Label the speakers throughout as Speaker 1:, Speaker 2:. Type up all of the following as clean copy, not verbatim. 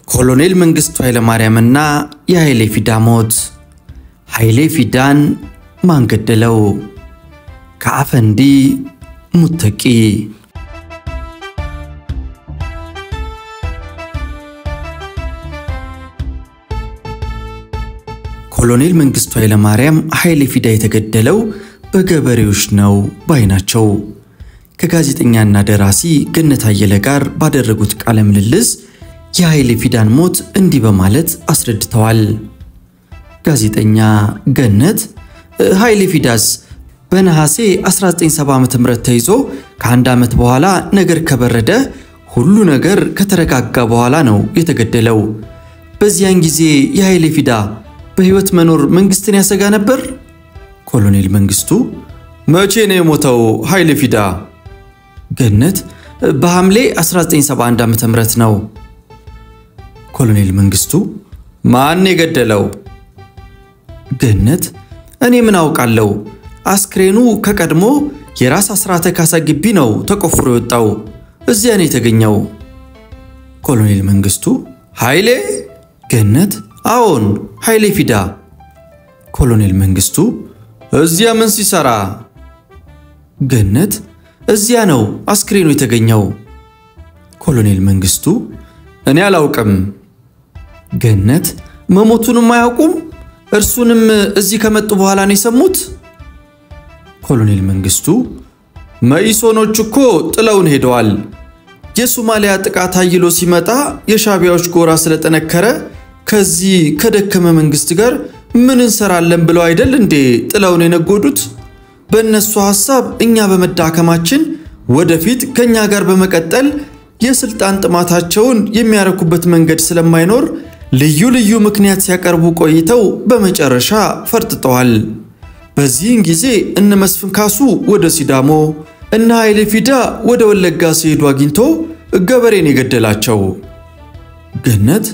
Speaker 1: ኮሎኔል መንግስቱ ኃይለማርያምና የኃይሌ ፊዳ ሞት። ኃይሌ ፊዳን ማን ገደለው? ከአፈንዲ ሙተቂ። ኮሎኔል መንግስቱ ኃይለማርያም ኃይሌ ፊዳ የተገደለው በገበሬዎች ነው ባይናቸው። ከጋዜጠኛና ደራሲ ገነት አየለ ጋር ባደረጉት ቃለ ምልልስ የኃይሌ ፊዳን ሞት እንዲህ በማለት አስረድተዋል። ጋዜጠኛ ገነት ኃይሌ ፊዳስ በነሐሴ 1970 ዓ.ም ተይዞ ከአንድ ዓመት በኋላ ነገር ከበረደ ሁሉ ነገር ከተረጋጋ በኋላ ነው የተገደለው። በዚያን ጊዜ የኃይሌ ፊዳ በህይወት መኖር መንግስትን ያሰጋ ነበር? ኮሎኔል መንግስቱ መቼ ነው የሞተው ኃይሌ ፊዳ? ገነት በሐምሌ 1971 ዓ.ም ነው። ኮሎኔል መንግስቱ ማን የገደለው? ገነት እኔ ምን አውቃለሁ፣ አስክሬኑ ከቀድሞ የራስ አስራተ ካሳ ግቢ ነው ተቆፍሮ የወጣው፣ እዚያ ነው የተገኘው። ኮሎኔል መንግስቱ ኃይሌ? ገነት አዎን ኃይሌ ፊዳ። ኮሎኔል መንግስቱ እዚያ ምን ሲሰራ? ገነት እዚያ ነው አስክሬኑ የተገኘው። ኮሎኔል መንግስቱ እኔ አላውቅም። ገነት መሞቱንም አያውቁም? እርሱንም እዚህ ከመጡ በኋላ ነው የሰሙት? ኮሎኔል መንግስቱ መኢሶኖች እኮ ጥለውን ሄደዋል። የሶማሊያ ጥቃት አይሎ ሲመጣ የሻቢያዎች ጎራ ስለተነከረ ከዚህ ከደከመ መንግስት ጋር ምን እንሰራለን ብለው አይደል እንዴ ጥለውን የነጎዱት? በእነሱ ሐሳብ እኛ በመዳከማችን ወደፊት ከኛ ጋር በመቀጠል የስልጣን ጥማታቸውን የሚያረኩበት መንገድ ስለማይኖር ልዩ ልዩ ምክንያት ሲያቀርቡ ቆይተው በመጨረሻ ፈርጥጠዋል። በዚህን ጊዜ እነ መስፍን ካሱ ወደ ሲዳሞ እና ኃይሌ ፊዳ ወደ ወለጋ ሲሄዱ አግኝቶ ገበሬን የገደላቸው። ገነት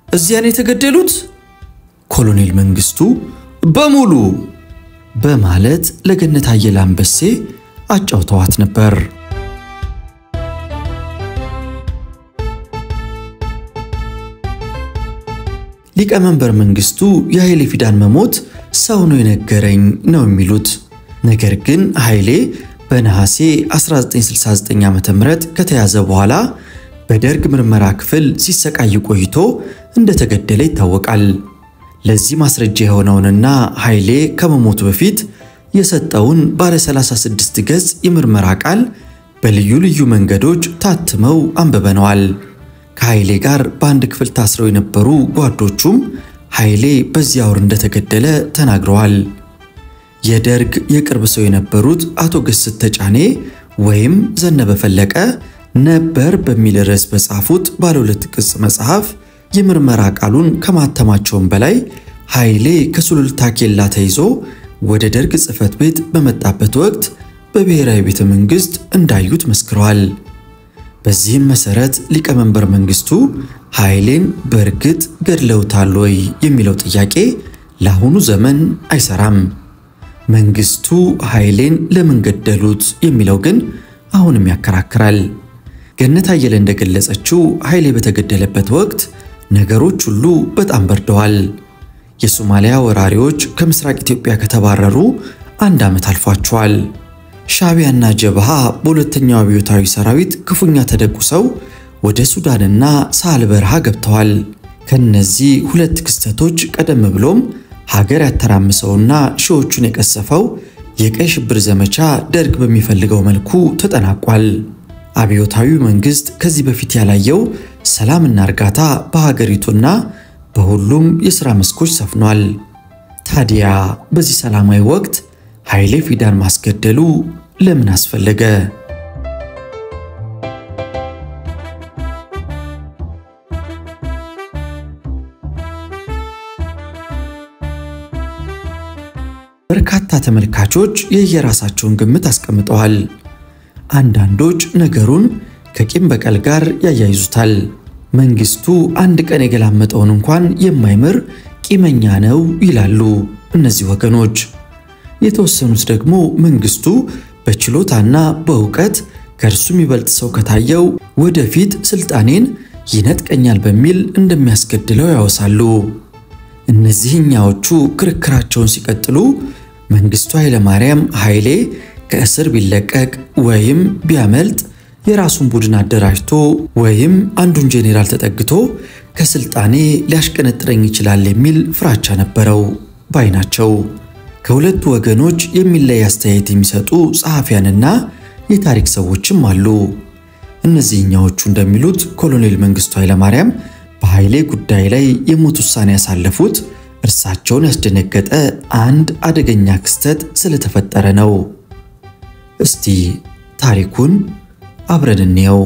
Speaker 1: እዚያን የተገደሉት? ኮሎኔል መንግስቱ በሙሉ በማለት ለገነት አየለ አንበሴ አጫውተዋት ነበር። ሊቀመንበር መንግስቱ የኃይሌ ፊዳን መሞት ሰው ነው የነገረኝ ነው የሚሉት። ነገር ግን ኃይሌ በነሐሴ 1969 ዓ.ም ከተያዘ በኋላ በደርግ ምርመራ ክፍል ሲሰቃይ ቆይቶ እንደተገደለ ይታወቃል። ለዚህ ማስረጃ የሆነውንና ኃይሌ ከመሞቱ በፊት የሰጠውን ባለ 36 ገጽ የምርመራ ቃል በልዩ ልዩ መንገዶች ታትመው አንብበነዋል። ከኃይሌ ጋር በአንድ ክፍል ታስረው የነበሩ ጓዶቹም ኃይሌ በዚያ ወር እንደተገደለ ተናግረዋል። የደርግ የቅርብ ሰው የነበሩት አቶ ገስት ተጫኔ ወይም ዘነበ ፈለቀ ነበር በሚል ርዕስ በጻፉት ባለ 2 ቅጽ መጽሐፍ የምርመራ ቃሉን ከማተማቸውም በላይ ኃይሌ ከሱሉልታ ኬላ ተይዞ ወደ ደርግ ጽሕፈት ቤት በመጣበት ወቅት በብሔራዊ ቤተ መንግስት እንዳዩት መስክረዋል። በዚህም መሰረት ሊቀመንበር መንግስቱ ኃይሌን በእርግጥ ገድለውታል ወይ የሚለው ጥያቄ ለአሁኑ ዘመን አይሰራም። መንግስቱ ኃይሌን ለምን ገደሉት የሚለው ግን አሁንም ያከራክራል። ገነት አየለ እንደገለጸችው ኃይሌ በተገደለበት ወቅት ነገሮች ሁሉ በጣም በርደዋል። የሶማሊያ ወራሪዎች ከምስራቅ ኢትዮጵያ ከተባረሩ 1 ዓመት አልፏቸዋል። ሻቢያና ጀብሃ በሁለተኛው አብዮታዊ ሰራዊት ክፉኛ ተደቁሰው ወደ ሱዳንና ሳህል በረሃ ገብተዋል። ከነዚህ ሁለት ክስተቶች ቀደም ብሎም ሀገር ያተራምሰውና ሺዎቹን የቀሰፈው የቀይ ሽብር ዘመቻ ደርግ በሚፈልገው መልኩ ተጠናቋል። አብዮታዊው መንግስት ከዚህ በፊት ያላየው ሰላምና እርጋታ በሀገሪቱና በሁሉም የሥራ መስኮች ሰፍኗል። ታዲያ በዚህ ሰላማዊ ወቅት ኃይሌ ፊዳን ማስገደሉ ለምን አስፈለገ? በርካታ ተመልካቾች የየራሳቸውን ግምት አስቀምጠዋል። አንዳንዶች ነገሩን ከቂም በቀል ጋር ያያይዙታል። መንግስቱ አንድ ቀን የገላመጠውን እንኳን የማይምር ቂመኛ ነው ይላሉ እነዚህ ወገኖች። የተወሰኑት ደግሞ መንግስቱ በችሎታና በእውቀት ከእርሱ የሚበልጥ ሰው ከታየው ወደፊት ስልጣኔን ይነጥቀኛል በሚል እንደሚያስገድለው ያወሳሉ። እነዚህኛዎቹ ክርክራቸውን ሲቀጥሉ መንግስቱ ኃይለማርያም ኃይሌ ከእስር ቢለቀቅ ወይም ቢያመልጥ የራሱን ቡድን አደራጅቶ ወይም አንዱን ጄኔራል ተጠግቶ ከስልጣኔ ሊያሽቀነጥረኝ ይችላል የሚል ፍራቻ ነበረው ባይናቸው። ከሁለቱ ወገኖች የሚለይ አስተያየት የሚሰጡ ጸሐፊያንና የታሪክ ሰዎችም አሉ። እነዚህኛዎቹ እንደሚሉት ኮሎኔል መንግስቱ ኃይለማርያም በኃይሌ ጉዳይ ላይ የሞት ውሳኔ ያሳለፉት እርሳቸውን ያስደነገጠ አንድ አደገኛ ክስተት ስለተፈጠረ ነው። እስቲ ታሪኩን አብረን እንየው።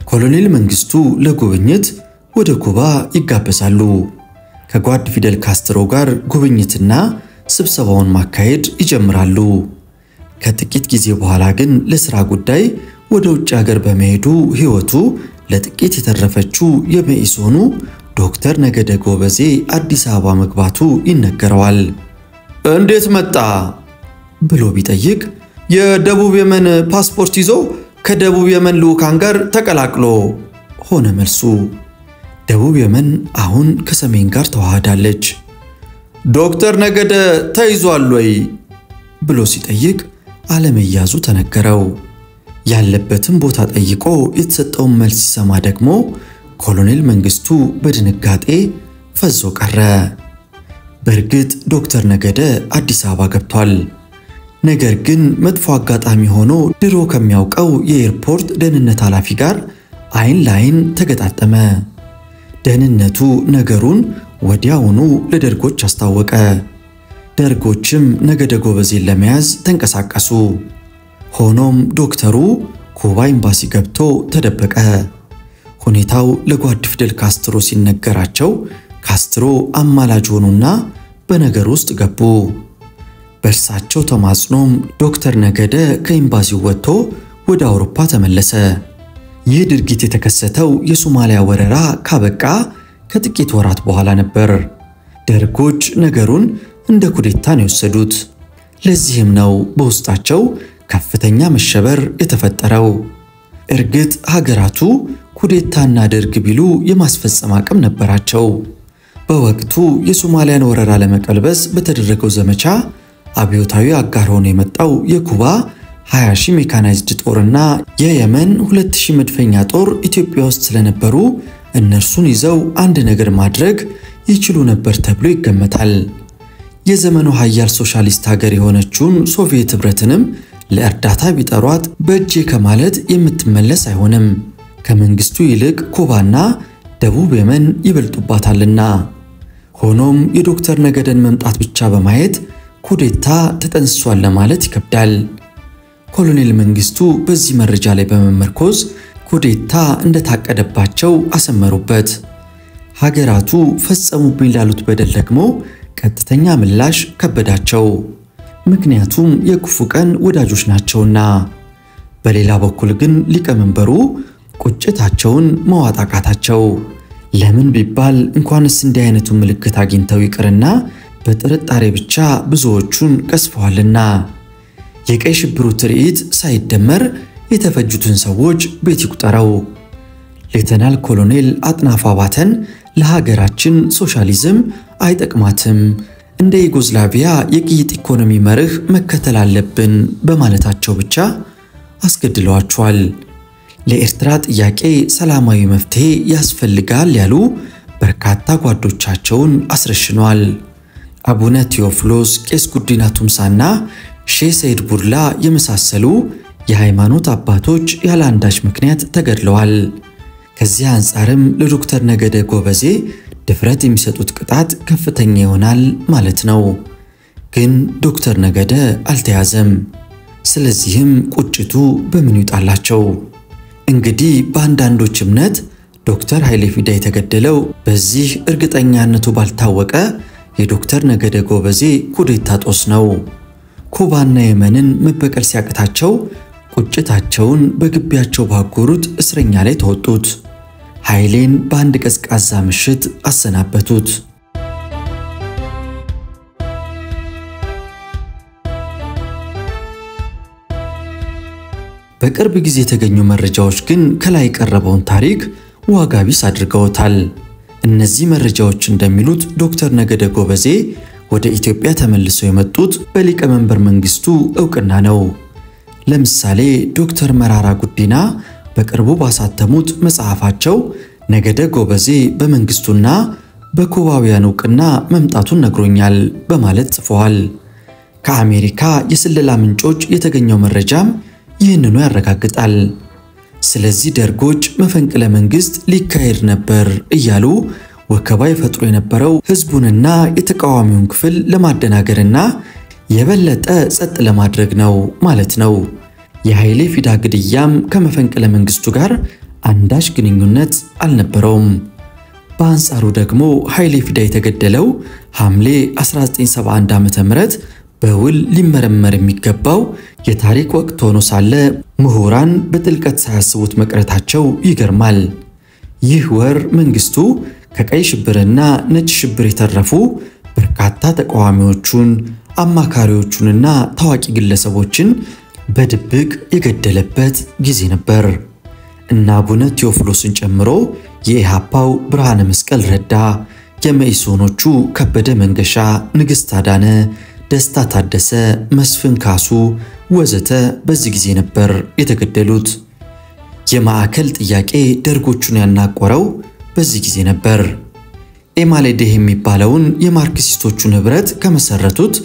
Speaker 1: ኮሎኔል መንግስቱ ለጉብኝት ወደ ኩባ ይጋበዛሉ። ከጓድ ፊደል ካስትሮ ጋር ጉብኝትና ስብሰባውን ማካሄድ ይጀምራሉ። ከጥቂት ጊዜ በኋላ ግን ለሥራ ጉዳይ ወደ ውጭ ሀገር በመሄዱ ሕይወቱ ለጥቂት የተረፈችው የመኢሶኑ ዶክተር ነገደ ጎበዜ አዲስ አበባ መግባቱ ይነገረዋል። እንዴት መጣ ብሎ ቢጠይቅ የደቡብ የመን ፓስፖርት ይዞ ከደቡብ የመን ልኡካን ጋር ተቀላቅሎ ሆነ መልሱ። ደቡብ የመን አሁን ከሰሜን ጋር ተዋሃዳለች። ዶክተር ነገደ ተይዟል ወይ ብሎ ሲጠይቅ አለመያዙ ተነገረው። ያለበትን ቦታ ጠይቆ የተሰጠውን መልስ ሲሰማ ደግሞ ኮሎኔል መንግስቱ በድንጋጤ ፈዞ ቀረ። በእርግጥ ዶክተር ነገደ አዲስ አበባ ገብቷል። ነገር ግን መጥፎ አጋጣሚ ሆኖ ድሮ ከሚያውቀው የኤርፖርት ደህንነት ኃላፊ ጋር አይን ላይን ተገጣጠመ። ደህንነቱ ነገሩን ወዲያውኑ ለደርጎች አስታወቀ። ደርጎችም ነገደ ጎበዜን ለመያዝ ተንቀሳቀሱ። ሆኖም ዶክተሩ ኩባ ኤምባሲ ገብቶ ተደበቀ። ሁኔታው ለጓድ ፊደል ካስትሮ ሲነገራቸው ካስትሮ አማላጅ ሆኑና በነገር ውስጥ ገቡ። በእርሳቸው ተማጽኖም ዶክተር ነገደ ከኤምባሲው ወጥቶ ወደ አውሮፓ ተመለሰ። ይህ ድርጊት የተከሰተው የሶማሊያ ወረራ ካበቃ ከጥቂት ወራት በኋላ ነበር። ደርጎች ነገሩን እንደ ኩዴታ ነው የወሰዱት። ለዚህም ነው በውስጣቸው ከፍተኛ መሸበር የተፈጠረው። እርግጥ ሀገራቱ ኩዴታና ደርግ ቢሉ የማስፈጸም አቅም ነበራቸው። በወቅቱ የሶማሊያን ወረራ ለመቀልበስ በተደረገው ዘመቻ አብዮታዊ አጋር ሆኖ የመጣው የኩባ 20,000 ሜካናይዝድ ጦርና የየመን 2,000 መድፈኛ ጦር ኢትዮጵያ ውስጥ ስለነበሩ እነርሱን ይዘው አንድ ነገር ማድረግ ይችሉ ነበር ተብሎ ይገመታል። የዘመኑ ኃያል ሶሻሊስት ሀገር የሆነችውን ሶቪየት ህብረትንም ለእርዳታ ቢጠሯት በእጄ ከማለት የምትመለስ አይሆንም። ከመንግስቱ ይልቅ ኩባና ደቡብ የመን ይበልጡባታልና። ሆኖም የዶክተር ነገደን መምጣት ብቻ በማየት ኩዴታ ተጠንስሷል ለማለት ይከብዳል። ኮሎኔል መንግስቱ በዚህ መረጃ ላይ በመመርኮዝ ኩዴታ እንደታቀደባቸው አሰመሩበት። ሀገራቱ ፈጸሙብኝ ላሉት በደል ደግሞ ቀጥተኛ ምላሽ ከበዳቸው። ምክንያቱም የክፉ ቀን ወዳጆች ናቸውና። በሌላ በኩል ግን ሊቀመንበሩ ቁጭታቸውን መዋጣቃታቸው። ለምን ቢባል እንኳንስ እንዲህ አይነቱ ምልክት አግኝተው ይቅርና በጥርጣሬ ብቻ ብዙዎቹን ቀስፈዋልና። የቀይ ሽብሩ ትርኢት ሳይደመር የተፈጁትን ሰዎች ቤት ይቁጠረው። ሌተናል ኮሎኔል አጥናፉ አባተን ለሀገራችን ሶሻሊዝም አይጠቅማትም፣ እንደ ዩጎዝላቪያ የቅይጥ ኢኮኖሚ መርህ መከተል አለብን በማለታቸው ብቻ አስገድለዋቸዋል። ለኤርትራ ጥያቄ ሰላማዊ መፍትሄ ያስፈልጋል ያሉ በርካታ ጓዶቻቸውን አስረሽኗል። አቡነ ቴዎፍሎስ፣ ቄስ ጉዲና ቱምሳና ሼህ ሰይድ ቡርላ የመሳሰሉ የሃይማኖት አባቶች ያለ አንዳች ምክንያት ተገድለዋል። ከዚህ አንጻርም ለዶክተር ነገደ ጎበዜ ድፍረት የሚሰጡት ቅጣት ከፍተኛ ይሆናል ማለት ነው። ግን ዶክተር ነገደ አልተያዘም። ስለዚህም ቁጭቱ በምን ይውጣላቸው? እንግዲህ በአንዳንዶች እምነት ዶክተር ኃይሌ ፊዳ የተገደለው በዚህ እርግጠኛነቱ ባልታወቀ የዶክተር ነገደ ጎበዜ ኩዴታ ጦስ ነው። ኩባና የመንን መበቀል ሲያቅታቸው ቁጭታቸውን በግቢያቸው ባጎሩት እስረኛ ላይ ተወጡት። ኃይሌን በአንድ ቀዝቃዛ ምሽት አሰናበቱት። በቅርብ ጊዜ የተገኙ መረጃዎች ግን ከላይ ቀረበውን ታሪክ ዋጋ ቢስ አድርገውታል። እነዚህ መረጃዎች እንደሚሉት ዶክተር ነገደ ጎበዜ ወደ ኢትዮጵያ ተመልሰው የመጡት በሊቀመንበር መንግስቱ ዕውቅና ነው። ለምሳሌ ዶክተር መራራ ጉዲና በቅርቡ ባሳተሙት መጽሐፋቸው ነገደ ጎበዜ በመንግስቱና በኩባውያን ዕውቅና መምጣቱን ነግሮኛል በማለት ጽፈዋል። ከአሜሪካ የስለላ ምንጮች የተገኘው መረጃም ይህንኑ ያረጋግጣል። ስለዚህ ደርጎች መፈንቅለ መንግስት ሊካሄድ ነበር እያሉ ወከባ ይፈጥሩ የነበረው ህዝቡንና የተቃዋሚውን ክፍል ለማደናገርና የበለጠ ጸጥ ለማድረግ ነው ማለት ነው። የኃይሌ ፊዳ ግድያም ከመፈንቅለ መንግስቱ ጋር አንዳች ግንኙነት አልነበረውም። በአንጻሩ ደግሞ ኃይሌ ፊዳ የተገደለው ሐምሌ 1971 ዓ.ም በውል ሊመረመር የሚገባው የታሪክ ወቅት ሆኖ ሳለ ምሁራን በጥልቀት ሳያስቡት መቅረታቸው ይገርማል። ይህ ወር መንግስቱ ከቀይ ሽብርና ነጭ ሽብር የተረፉ በርካታ ተቃዋሚዎቹን አማካሪዎቹንና ታዋቂ ግለሰቦችን በድብቅ የገደለበት ጊዜ ነበር። እና አቡነ ቴዎፍሎስን ጨምሮ የኢሃፓው ብርሃነ መስቀል ረዳ፣ የመኢሶኖቹ ከበደ መንገሻ፣ ንግስት አዳነ፣ ደስታ ታደሰ፣ መስፍን ካሱ ወዘተ በዚህ ጊዜ ነበር የተገደሉት። የማዕከል ጥያቄ ደርጎቹን ያናቆረው በዚህ ጊዜ ነበር። ኤማሌዴህ የሚባለውን የማርክሲስቶቹን ህብረት ከመሰረቱት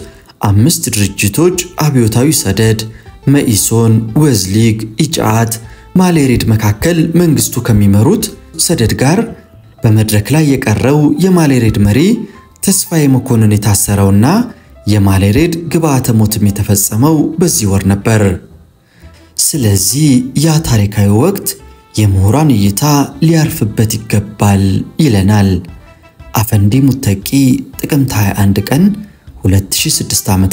Speaker 1: 5 ድርጅቶች አብዮታዊ ሰደድ፣ መኢሶን፣ ወዝሊግ፣ ኢጫት፣ ማሌሬድ መካከል መንግስቱ ከሚመሩት ሰደድ ጋር በመድረክ ላይ የቀረው የማሌሬድ መሪ ተስፋዬ መኮንን የታሰረውና የማሌሬድ ግብአተ ሞትም የተፈጸመው በዚህ ወር ነበር። ስለዚህ ያ ታሪካዊ ወቅት የምሁራን እይታ ሊያርፍበት ይገባል ይለናል አፈንዲ ሙተቂ ጥቅምት 21 ቀን 2006 ዓ.ም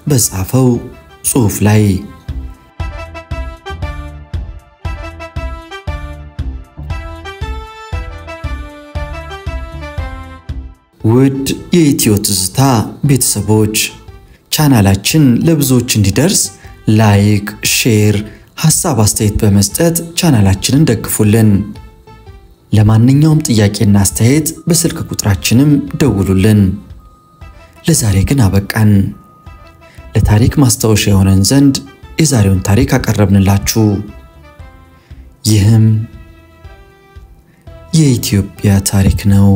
Speaker 1: በጻፈው ጽሑፍ ላይ። ውድ የኢትዮ ትዝታ ቤተሰቦች ቻናላችን ለብዙዎች እንዲደርስ ላይክ፣ ሼር፣ ሐሳብ አስተያየት በመስጠት ቻናላችንን ደግፉልን። ለማንኛውም ጥያቄና አስተያየት በስልክ ቁጥራችንም ደውሉልን። ለዛሬ ግን አበቃን። ለታሪክ ማስታወሻ የሆነን ዘንድ የዛሬውን ታሪክ አቀረብንላችሁ። ይህም የኢትዮጵያ ታሪክ ነው።